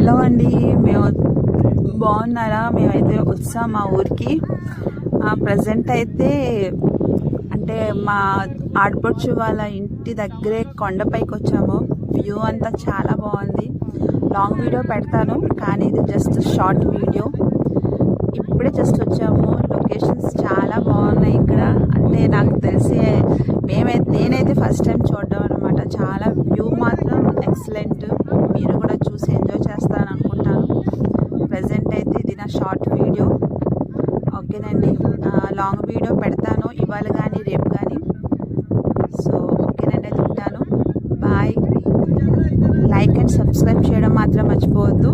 Hello అండి, మేము బాగున్నారా? మేమైతే వచ్చాం మా ఊరికి. ప్రజెంట్ అయితే అంటే మా ఆడపడుచు వాళ్ళ ఇంటి దగ్గరే కొండపైకి వచ్చాము. వ్యూ అంతా చాలా బాగుంది. లాంగ్ వీడియో పెడతాను, కానీ ఇది జస్ట్ షార్ట్ వీడియో. ఇప్పుడే జస్ట్ వచ్చాము. లొకేషన్స్ చాలా బాగున్నాయి ఇక్కడ. అంటే నాకు తెలిసి నేనైతే ఫస్ట్ టైం చూడడం అనమాట. చాలా వ్యూ మాత్రం ఎక్సలెంట్. మీరు కూడా చూసి ఎంజాయ్ చేస్తారని అనుకుంటాను. ప్రజెంట్ అయితే ఇది నా షార్ట్ వీడియో. ఓకేనండి, లాంగ్ వీడియో పెడతాను ఇవాళ కానీ రేపు కానీ. సో ఓకేనండి, అయితే ఉంటాను. బాయ్. లైక్ అండ్ సబ్స్క్రైబ్ చేయడం మాత్రం మర్చిపోవద్దు.